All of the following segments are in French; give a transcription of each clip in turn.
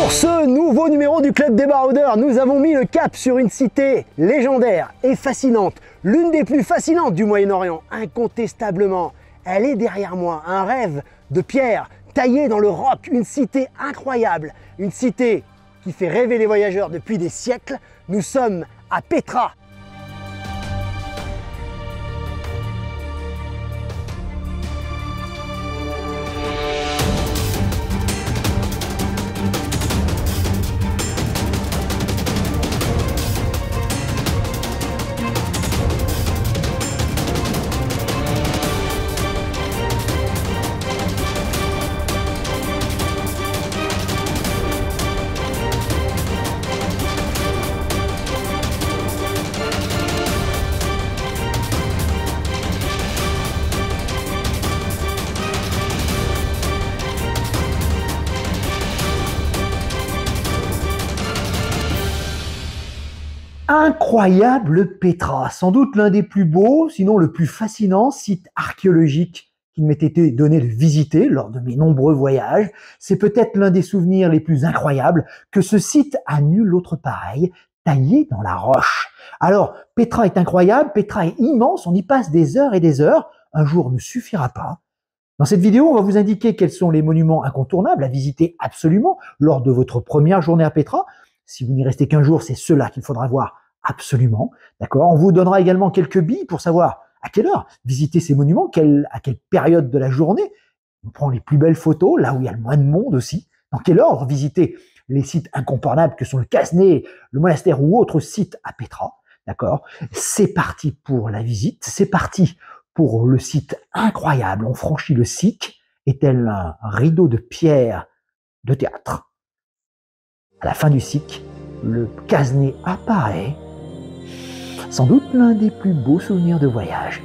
Pour ce nouveau numéro du Club des Baroudeurs, nous avons mis le cap sur une cité légendaire et fascinante, l'une des plus fascinantes du Moyen-Orient, incontestablement. Elle est derrière moi, un rêve de pierre taillé dans le roc, une cité incroyable, une cité qui fait rêver les voyageurs depuis des siècles. Nous sommes à Petra. Incroyable Petra, sans doute l'un des plus beaux, sinon le plus fascinant site archéologique qu'il m'ait été donné de visiter lors de mes nombreux voyages. C'est peut-être l'un des souvenirs les plus incroyables que ce site a nul autre pareil, taillé dans la roche. Alors, Petra est incroyable, Petra est immense, on y passe des heures et des heures, un jour ne suffira pas. Dans cette vidéo, on va vous indiquer quels sont les monuments incontournables à visiter absolument lors de votre première journée à Petra. Si vous n'y restez qu'un jour, c'est cela qu'il faudra voir absolument. D'accord ? On vous donnera également quelques billes pour savoir à quelle heure visiter ces monuments, à quelle période de la journée. On prend les plus belles photos, là où il y a le moins de monde aussi. Dans quel ordre visiter les sites incontournables que sont le Casné, le monastère ou autres sites à Petra. D'accord ? C'est parti pour la visite, c'est parti pour le site incroyable. On franchit le Siq et tel un rideau de pierre de théâtre. À la fin du Siq, le Casné apparaît, sans doute l'un des plus beaux souvenirs de voyage.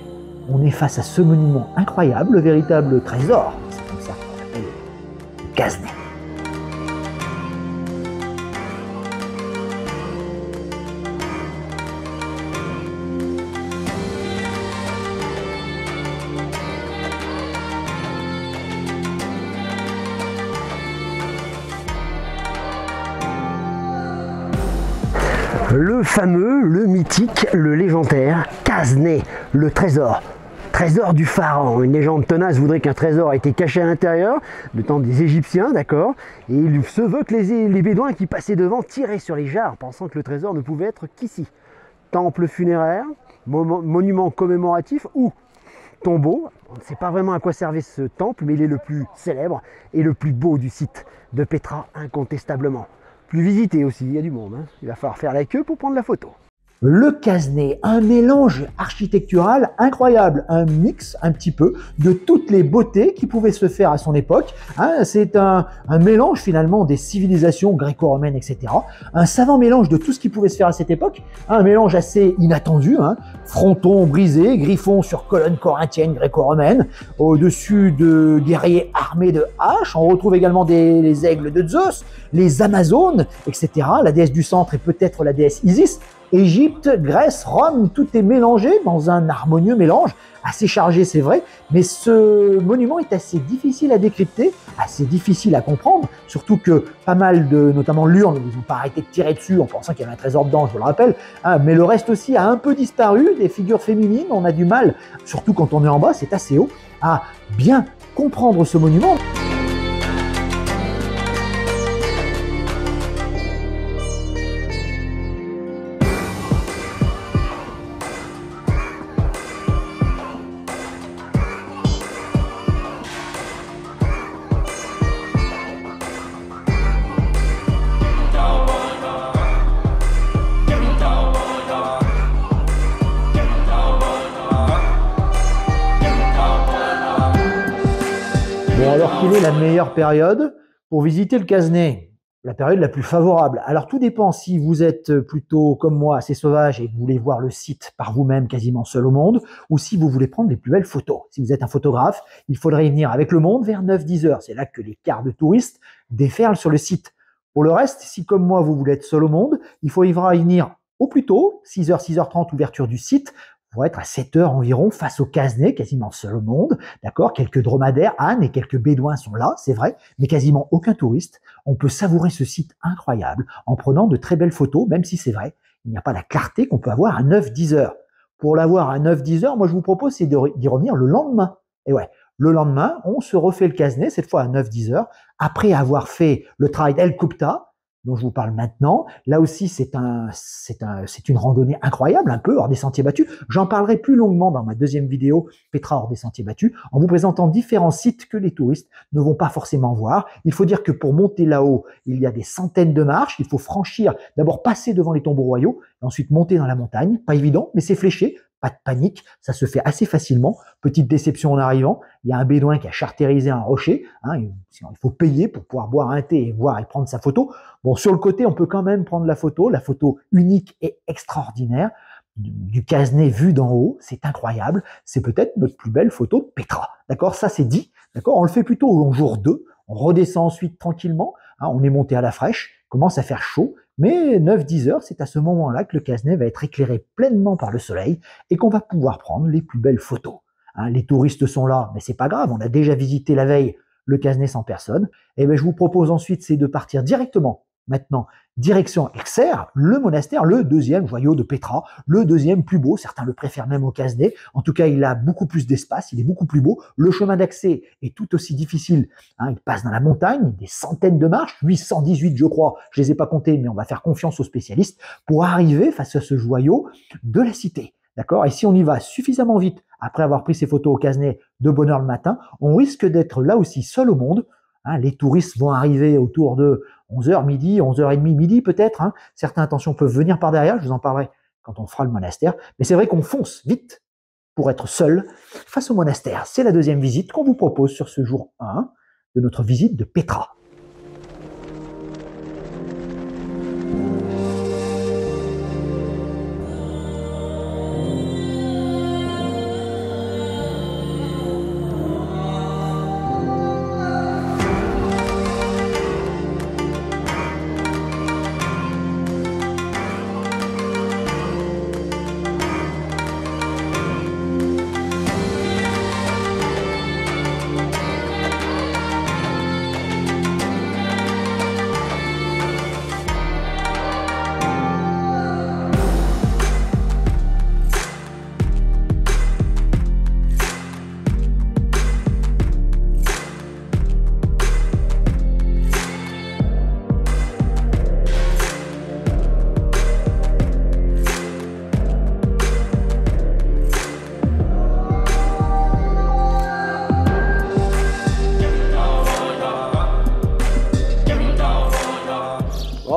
On est face à ce monument incroyable, le véritable trésor, c'est comme ça qu'on l'appelle, le Casné. Le fameux, le mythique, le légendaire Casné, le trésor. Trésor du pharaon. Une légende tenace voudrait qu'un trésor ait été caché à l'intérieur, du temps des Égyptiens, d'accord. Et il se veut que les Bédouins qui passaient devant tiraient sur les jarres, pensant que le trésor ne pouvait être qu'ici. Temple funéraire, monument commémoratif ou tombeau. On ne sait pas vraiment à quoi servait ce temple, mais il est le plus célèbre et le plus beau du site de Petra, incontestablement. Plus visité aussi, il y a du monde, hein. Il va falloir faire la queue pour prendre la photo. Le Casné, un mélange architectural incroyable, un mix un petit peu de toutes les beautés qui pouvaient se faire à son époque. Hein, c'est un mélange finalement des civilisations gréco-romaines, etc. Un savant mélange de tout ce qui pouvait se faire à cette époque. Un mélange assez inattendu, hein. Fronton brisé, griffons sur colonnes corinthiennes gréco-romaines, au-dessus de guerriers armés de haches. On retrouve également les aigles de Zeus, les Amazones, etc. La déesse du centre et peut-être la déesse Isis. Égypte, Grèce, Rome, tout est mélangé dans un harmonieux mélange, assez chargé c'est vrai, mais ce monument est assez difficile à décrypter, assez difficile à comprendre, surtout que pas mal de, notamment l'urne, ils n'ont pas arrêté de tirer dessus en pensant qu'il y avait un trésor dedans, je vous le rappelle, hein, mais le reste aussi a un peu disparu, des figures féminines, on a du mal, surtout quand on est en bas, c'est assez haut, à bien comprendre ce monument. Et alors, quelle est la meilleure période pour visiter le Casné? La période la plus favorable. Alors, tout dépend si vous êtes plutôt, comme moi, assez sauvage et que vous voulez voir le site par vous-même, quasiment seul au monde, ou si vous voulez prendre les plus belles photos. Si vous êtes un photographe, il faudrait y venir avec le monde vers 9-10 heures. C'est là que les cars de touristes déferlent sur le site. Pour le reste, si comme moi, vous voulez être seul au monde, il faudra y venir au plus tôt, 6h, 6h30, ouverture du site, pour être à 7 heures environ face au Casnais, quasiment seul au monde, d'accord? Quelques dromadaires, ânes et quelques bédouins sont là, c'est vrai, mais quasiment aucun touriste. On peut savourer ce site incroyable en prenant de très belles photos, même si c'est vrai, il n'y a pas la clarté qu'on peut avoir à 9-10 heures. Pour l'avoir à 9-10 heures, moi je vous propose c'est d'y revenir le lendemain. Et ouais, le lendemain, on se refait le Casnais, cette fois à 9-10 heures, après avoir fait le trail d'El Kubta, dont je vous parle maintenant. Là aussi, c'est une randonnée incroyable, un peu hors des sentiers battus. J'en parlerai plus longuement dans ma deuxième vidéo, Petra hors des sentiers battus, en vous présentant différents sites que les touristes ne vont pas forcément voir. Il faut dire que pour monter là-haut, il y a des centaines de marches. Il faut franchir, d'abord passer devant les tombeaux royaux, et ensuite monter dans la montagne. Pas évident, mais c'est fléché. Pas de panique, ça se fait assez facilement. Petite déception en arrivant, il y a un bédouin qui a chartérisé un rocher. Il faut payer pour pouvoir boire un thé et voir et prendre sa photo. Bon, sur le côté, on peut quand même prendre la photo unique et extraordinaire du Casnais vu d'en haut. C'est incroyable. C'est peut-être notre plus belle photo de Petra. D'accord, ça c'est dit. D'accord, on le fait plutôt au jour 2. On redescend ensuite tranquillement. On est monté à la fraîche, commence à faire chaud. Mais 9-10 heures, c'est à ce moment-là que le Casnais va être éclairé pleinement par le soleil et qu'on va pouvoir prendre les plus belles photos. Les touristes sont là, mais c'est pas grave, on a déjà visité la veille le Casnais sans personne. Et bien, je vous propose ensuite, c'est de partir directement, maintenant, direction Exer, le monastère, le deuxième joyau de Petra, le deuxième plus beau, certains le préfèrent même au Casnais. En tout cas, il a beaucoup plus d'espace, il est beaucoup plus beau. Le chemin d'accès est tout aussi difficile. Il passe dans la montagne, des centaines de marches, 818 je crois, je les ai pas comptés, mais on va faire confiance aux spécialistes, pour arriver face à ce joyau de la cité. D'accord? Et si on y va suffisamment vite, après avoir pris ses photos au Casnais de bonne heure le matin, on risque d'être là aussi seul au monde. Les touristes vont arriver autour de 11h, midi, 11h30, midi peut-être. Certains, attention, peuvent venir par derrière, je vous en parlerai quand on fera le monastère. Mais c'est vrai qu'on fonce vite pour être seul face au monastère. C'est la deuxième visite qu'on vous propose sur ce jour 1 de notre visite de Petra.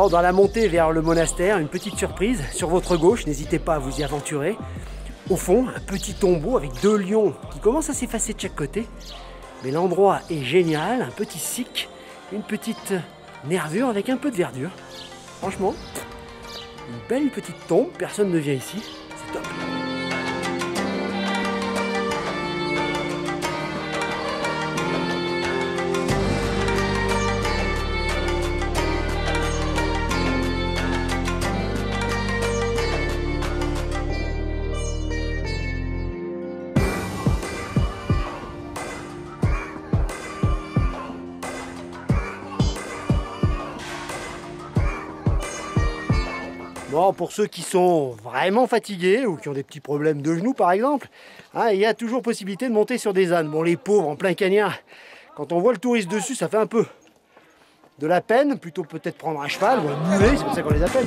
Dans la montée vers le monastère, une petite surprise sur votre gauche, n'hésitez pas à vous y aventurer. Au fond, un petit tombeau avec 2 lions qui commencent à s'effacer de chaque côté. Mais l'endroit est génial, un petit sikh, une petite nervure avec un peu de verdure. Franchement, une belle petite tombe, personne ne vient ici, c'est top. Bon, pour ceux qui sont vraiment fatigués ou qui ont des petits problèmes de genoux par exemple, il y a toujours possibilité de monter sur des ânes. Bon, les pauvres en plein cagnard, quand on voit le touriste dessus, ça fait un peu de la peine. Plutôt peut-être prendre un cheval ou un mulet, c'est comme ça qu'on les appelle.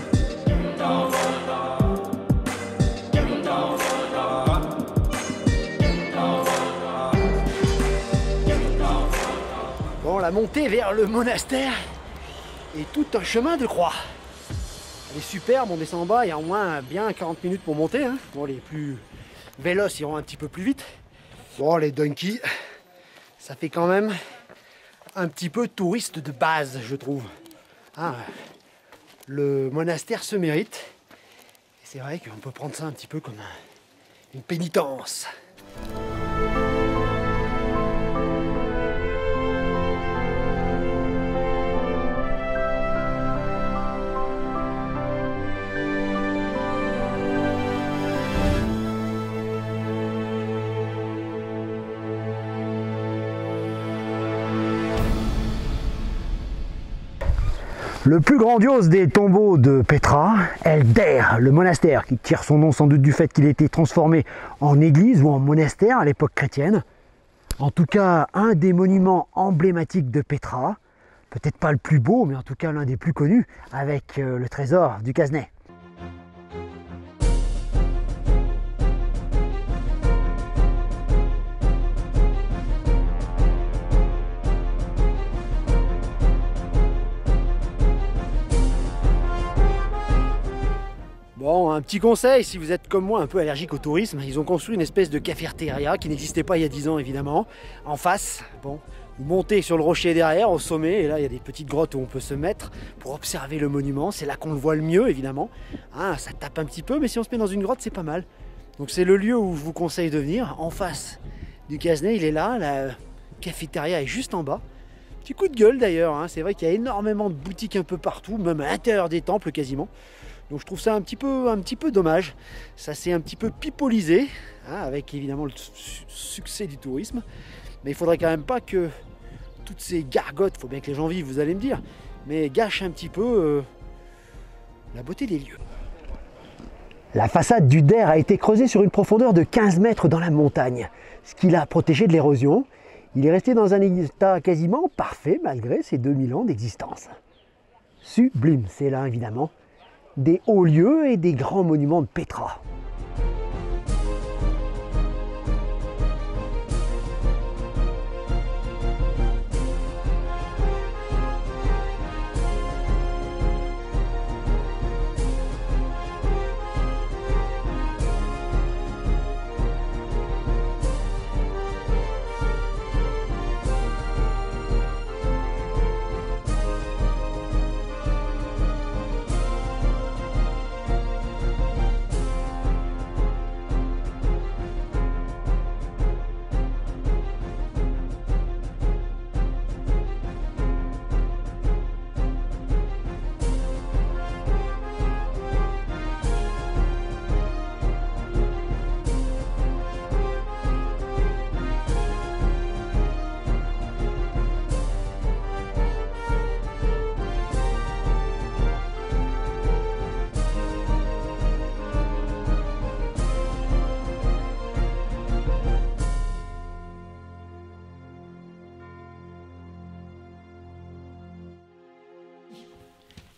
Bon, la montée vers le monastère est tout un chemin de croix. Elle est superbe, on descend en bas, il y a au moins bien 40 minutes pour monter. Bon, les plus véloces iront un petit peu plus vite. Bon, les donkeys, ça fait quand même un petit peu touriste de base, je trouve. Le monastère se mérite. Et c'est vrai qu'on peut prendre ça un petit peu comme une pénitence. Le plus grandiose des tombeaux de Petra, Elder, le monastère, qui tire son nom sans doute du fait qu'il a été transformé en église ou en monastère à l'époque chrétienne. En tout cas, un des monuments emblématiques de Petra, peut-être pas le plus beau, mais en tout cas l'un des plus connus, avec le trésor du Quesnay. Bon, un petit conseil, si vous êtes comme moi un peu allergique au tourisme, ils ont construit une espèce de cafétéria qui n'existait pas il y a 10 ans évidemment, en face. Bon, vous montez sur le rocher derrière, au sommet, et là il y a des petites grottes où on peut se mettre pour observer le monument. C'est là qu'on le voit le mieux évidemment. Hein, ça tape un petit peu, mais si on se met dans une grotte, c'est pas mal. Donc c'est le lieu où je vous conseille de venir, en face du Quesnay, il est là, la cafétéria est juste en bas. Petit coup de gueule d'ailleurs, hein. C'est vrai qu'il y a énormément de boutiques un peu partout, même à l'intérieur des temples quasiment. Donc je trouve ça un petit peu dommage. Ça s'est un petit peu pipolisé, hein, avec évidemment le succès du tourisme. Mais il faudrait quand même pas que toutes ces gargotes, il faut bien que les gens vivent, vous allez me dire, mais gâchent un petit peu la beauté des lieux. La façade du Der a été creusée sur une profondeur de 15 mètres dans la montagne, ce qui l'a protégé de l'érosion. Il est resté dans un état quasiment parfait malgré ses 2000 ans d'existence. Sublime, c'est là évidemment des hauts lieux et des grands monuments de Petra.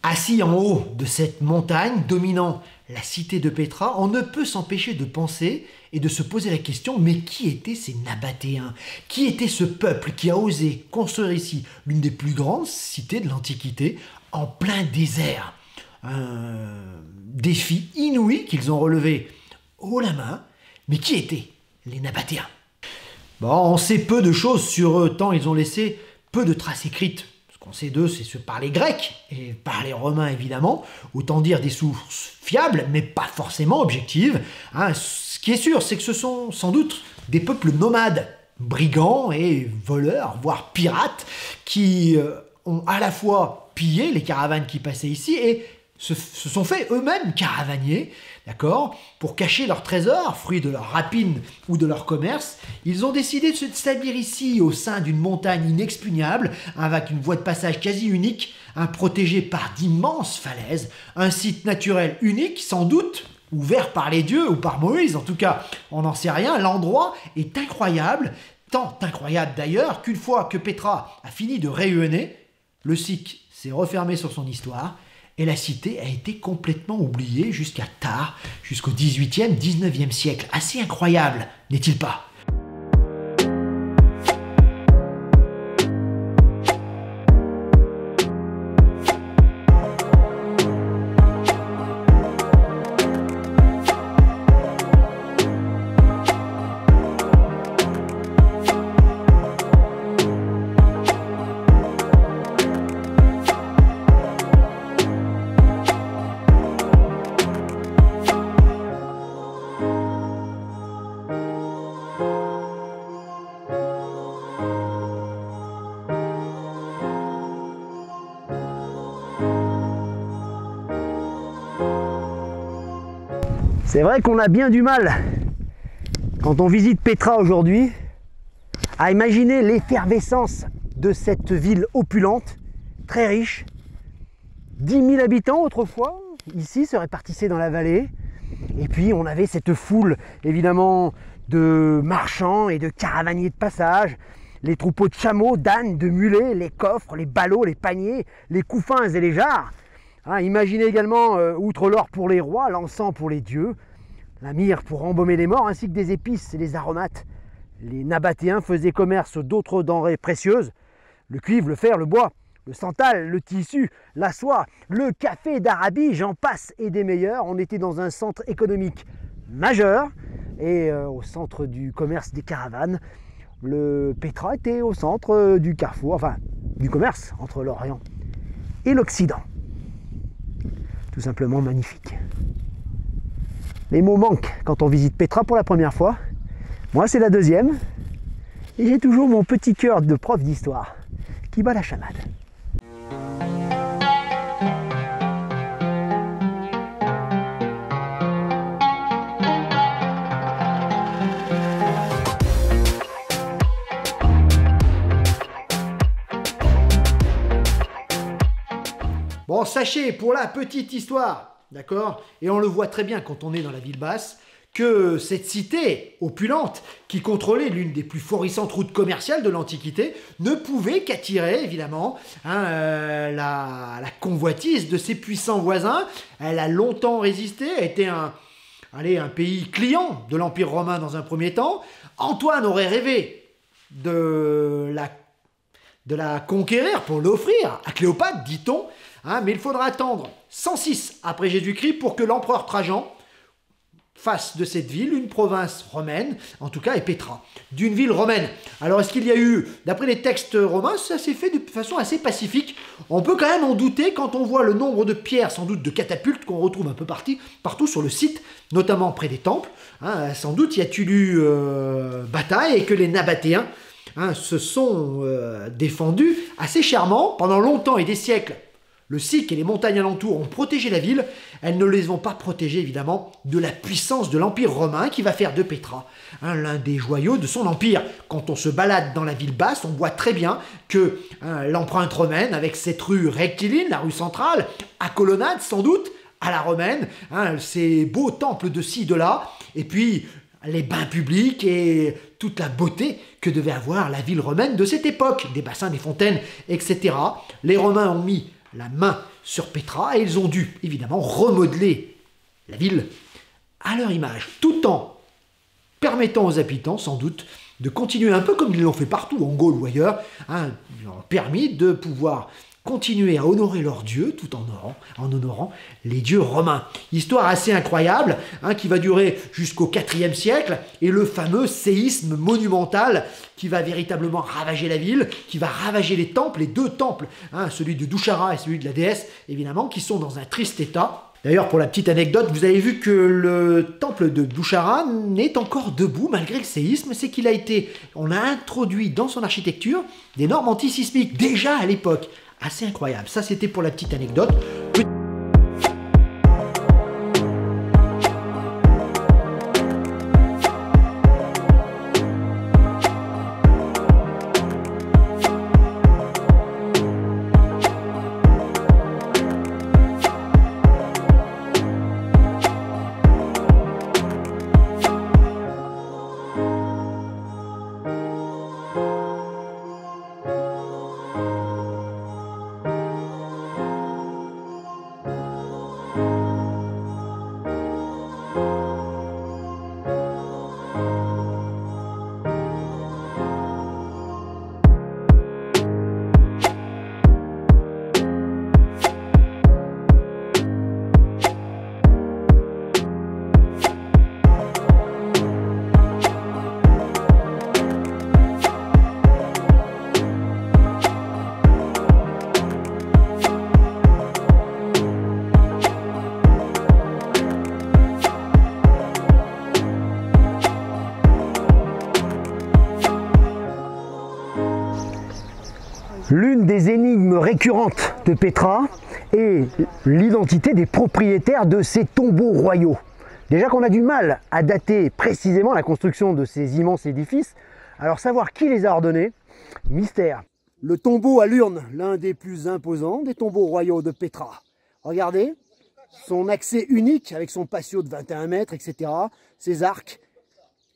Assis en haut de cette montagne dominant la cité de Petra, on ne peut s'empêcher de penser et de se poser la question, mais qui étaient ces Nabatéens? Qui était ce peuple qui a osé construire ici l'une des plus grandes cités de l'Antiquité en plein désert? Un défi inouï qu'ils ont relevé haut la main, mais qui étaient les Nabatéens? Bon, on sait peu de choses sur eux, tant ils ont laissé peu de traces écrites. Ce qu'on sait d'eux, c'est par les Grecs et par les Romains évidemment, autant dire des sources fiables, mais pas forcément objectives. Hein, ce qui est sûr, c'est que ce sont sans doute des peuples nomades, brigands et voleurs, voire pirates, qui ont à la fois pillé les caravanes qui passaient ici et se sont fait eux-mêmes caravaniers, d'accord, pour cacher leurs trésors, fruits de leur rapine ou de leur commerce. Ils ont décidé de s'établir ici, au sein d'une montagne inexpugnable, avec une voie de passage quasi unique, protégée par d'immenses falaises, un site naturel unique, sans doute, ouvert par les dieux ou par Moïse, en tout cas, on n'en sait rien. L'endroit est incroyable, tant incroyable d'ailleurs qu'une fois que Petra a fini de rayonner, le site s'est refermé sur son histoire, et la cité a été complètement oubliée jusqu'à tard, jusqu'au 18e, 19e siècle. Assez incroyable, n'est-il pas ? C'est vrai qu'on a bien du mal, quand on visite Petra aujourd'hui, à imaginer l'effervescence de cette ville opulente, très riche, 10 000 habitants autrefois, ici, se répartissaient dans la vallée. Et puis on avait cette foule, évidemment, de marchands et de caravaniers de passage, les troupeaux de chameaux, d'ânes, de mulets, les coffres, les ballots, les paniers, les couffins et les jarres. Imaginez également, outre l'or pour les rois, l'encens pour les dieux, la myrrhe pour embaumer les morts, ainsi que des épices et des aromates. Les Nabatéens faisaient commerce d'autres denrées précieuses, le cuivre, le fer, le bois, le santal, le tissu, la soie, le café d'Arabie, j'en passe et des meilleurs. On était dans un centre économique majeur et au centre du commerce des caravanes. Le Pétra était au centre du carrefour, enfin du commerce entre l'Orient et l'Occident. Tout simplement magnifique. Les mots manquent quand on visite Pétra pour la première fois. Moi, c'est la deuxième. Et j'ai toujours mon petit cœur de prof d'histoire qui bat la chamade. Bon, sachez, pour la petite histoire, d'accord, et on le voit très bien quand on est dans la ville basse, que cette cité opulente, qui contrôlait l'une des plus florissantes routes commerciales de l'Antiquité, ne pouvait qu'attirer, évidemment, la convoitise de ses puissants voisins. Elle a longtemps résisté, a été un pays client de l'Empire romain dans un premier temps. Antoine aurait rêvé de la conquérir pour l'offrir à Cléopâtre, dit-on, mais il faudra attendre 106 après Jésus-Christ pour que l'empereur Trajan fasse de cette ville une province romaine, en tout cas, et Pétra, d'une ville romaine. Alors, est-ce qu'il y a eu, d'après les textes romains, ça s'est fait de façon assez pacifique. On peut quand même en douter quand on voit le nombre de pierres, sans doute de catapultes, qu'on retrouve un peu partout sur le site, notamment près des temples. Sans doute y a-t-il eu bataille et que les Nabatéens se sont défendus assez chèrement pendant longtemps et des siècles. Le Sic et les montagnes alentours ont protégé la ville. Elles ne les ont pas protégées, évidemment, de la puissance de l'Empire romain qui va faire de Pétra l'un des joyaux de son empire. Quand on se balade dans la ville basse, on voit très bien que l'empreinte romaine, avec cette rue rectiligne, la rue centrale, à colonnade sans doute, à la romaine, ces beaux temples de ci, de là, et puis les bains publics et toute la beauté que devait avoir la ville romaine de cette époque, des bassins, des fontaines, etc. Les Romains ont mis la main sur Pétra et ils ont dû évidemment remodeler la ville à leur image, tout en permettant aux habitants sans doute de continuer un peu comme ils l'ont fait partout en Gaule ou ailleurs, ils leur ont permis de pouvoir continuer à honorer leurs dieux tout en honorant les dieux romains. Histoire assez incroyable qui va durer jusqu'au IVe siècle et le fameux séisme monumental qui va véritablement ravager la ville, qui va ravager les temples, les deux temples, celui de Douchara et celui de la déesse évidemment, qui sont dans un triste état. D'ailleurs, pour la petite anecdote, vous avez vu que le temple de Douchara n'est encore debout malgré le séisme. C'est on a introduit dans son architecture des normes antisismiques déjà à l'époque. Assez incroyable. Ça, c'était pour la petite anecdote. L'une des énigmes récurrentes de Pétra est l'identité des propriétaires de ces tombeaux royaux. Déjà qu'on a du mal à dater précisément la construction de ces immenses édifices, alors savoir qui les a ordonnés, mystère. Le tombeau à l'urne, l'un des plus imposants des tombeaux royaux de Pétra. Regardez, son accès unique avec son patio de 21 mètres, etc. Ses arcs.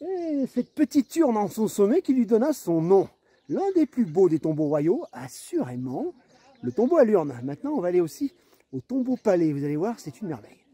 Et cette petite urne en son sommet qui lui donna son nom. L'un des plus beaux des tombeaux royaux, assurément, le tombeau à l'urne. Maintenant, on va aller aussi au tombeau palais. Vous allez voir, c'est une merveille.